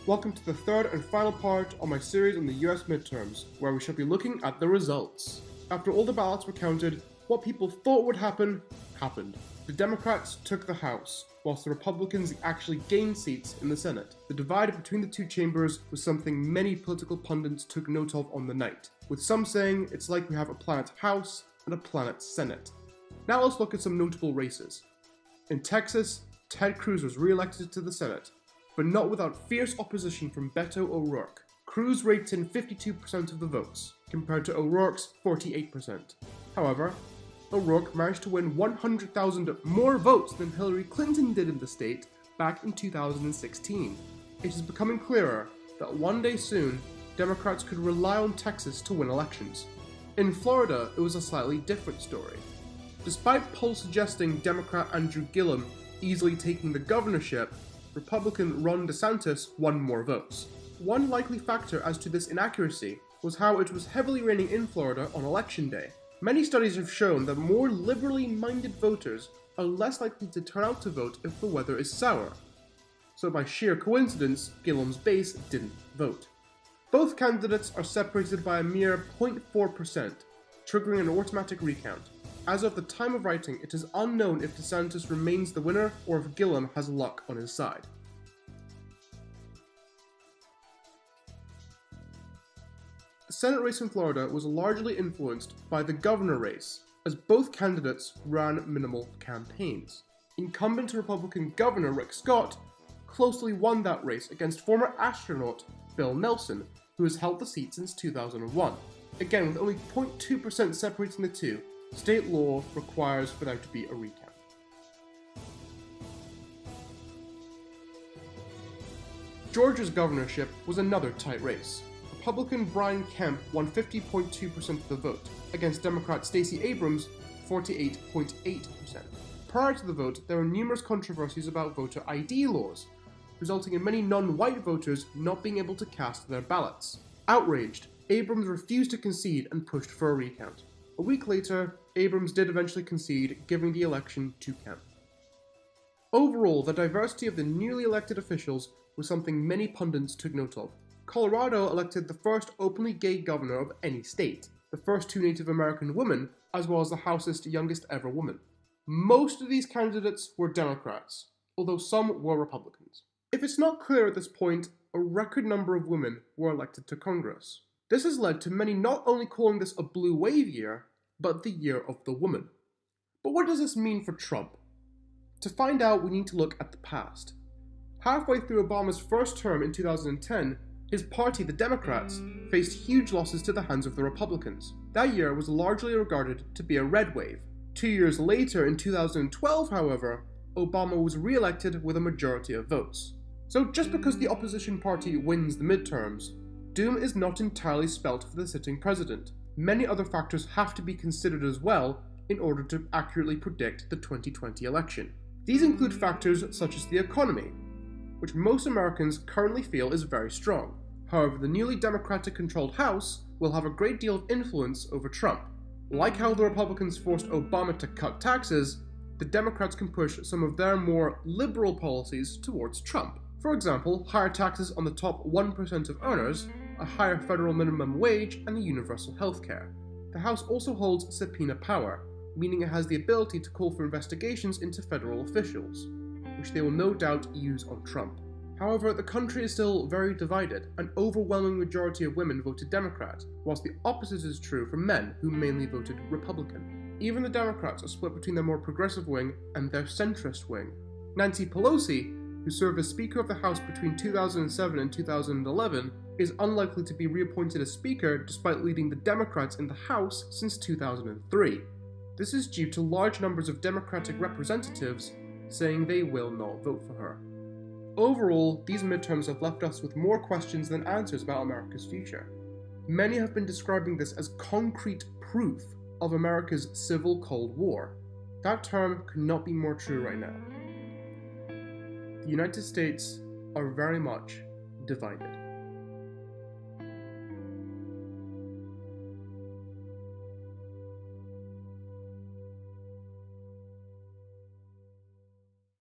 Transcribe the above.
Welcome to the third and final part of my series on the US midterms, where we shall be looking at the results. After all the ballots were counted, what people thought would happen, happened. The Democrats took the House, whilst the Republicans actually gained seats in the Senate. The divide between the two chambers was something many political pundits took note of on the night, with some saying it's like we have a planet House and a planet Senate. Now let's look at some notable races. In Texas, Ted Cruz was re-elected to the Senate, but not without fierce opposition from Beto O'Rourke. Cruz raked in 52% of the votes, compared to O'Rourke's 48%. However, O'Rourke managed to win 100,000 more votes than Hillary Clinton did in the state back in 2016. It is becoming clearer that one day soon, Democrats could rely on Texas to win elections. In Florida, it was a slightly different story. Despite polls suggesting Democrat Andrew Gillum easily taking the governorship, Republican Ron DeSantis won more votes. One likely factor as to this inaccuracy was how it was heavily raining in Florida on election day. Many studies have shown that more liberally minded voters are less likely to turn out to vote if the weather is sour. So by sheer coincidence, Gillum's base didn't vote. Both candidates are separated by a mere 0.4%, triggering an automatic recount. As of the time of writing, it is unknown if DeSantis remains the winner or if Gillum has luck on his side. The Senate race in Florida was largely influenced by the governor race, as both candidates ran minimal campaigns. Incumbent Republican Governor Rick Scott closely won that race against former astronaut Bill Nelson, who has held the seat since 2001. Again, with only 0.2% separating the two, state law requires for there to be a recount. Georgia's governorship was another tight race. Republican Brian Kemp won 50.2% of the vote, against Democrat Stacey Abrams' 48.8%. Prior to the vote, there were numerous controversies about voter ID laws, resulting in many non-white voters not being able to cast their ballots. Outraged, Abrams refused to concede and pushed for a recount. A week later, Abrams did eventually concede, giving the election to Kemp. Overall, the diversity of the newly elected officials was something many pundits took note of. Colorado elected the first openly gay governor of any state, the first two Native American women, as well as the House's youngest ever woman. Most of these candidates were Democrats, although some were Republicans. If it's not clear at this point, a record number of women were elected to Congress. This has led to many not only calling this a blue wave year, but the year of the woman. But what does this mean for Trump? To find out, we need to look at the past. Halfway through Obama's first term in 2010, his party, the Democrats, faced huge losses to the hands of the Republicans. That year was largely regarded to be a red wave. 2 years later, in 2012, however, Obama was re-elected with a majority of votes. So just because the opposition party wins the midterms, doom is not entirely spelt for the sitting president. Many other factors have to be considered as well in order to accurately predict the 2020 election. These include factors such as the economy, which most Americans currently feel is very strong. However, the newly Democratic-controlled House will have a great deal of influence over Trump. Like how the Republicans forced Obama to cut taxes, the Democrats can push some of their more liberal policies towards Trump. For example, higher taxes on the top 1% of earners, a higher federal minimum wage, and universal health care. The House also holds subpoena power, meaning it has the ability to call for investigations into federal officials, which they will no doubt use on Trump. However, the country is still very divided. An overwhelming majority of women voted Democrat, whilst the opposite is true for men who mainly voted Republican. Even the Democrats are split between their more progressive wing and their centrist wing. Nancy Pelosi, who served as Speaker of the House between 2007 and 2011, is unlikely to be reappointed as Speaker despite leading the Democrats in the House since 2003. This is due to large numbers of Democratic representatives saying they will not vote for her. Overall, these midterms have left us with more questions than answers about America's future. Many have been describing this as concrete proof of America's civil Cold War. That term could not be more true right now. The United States are very much divided.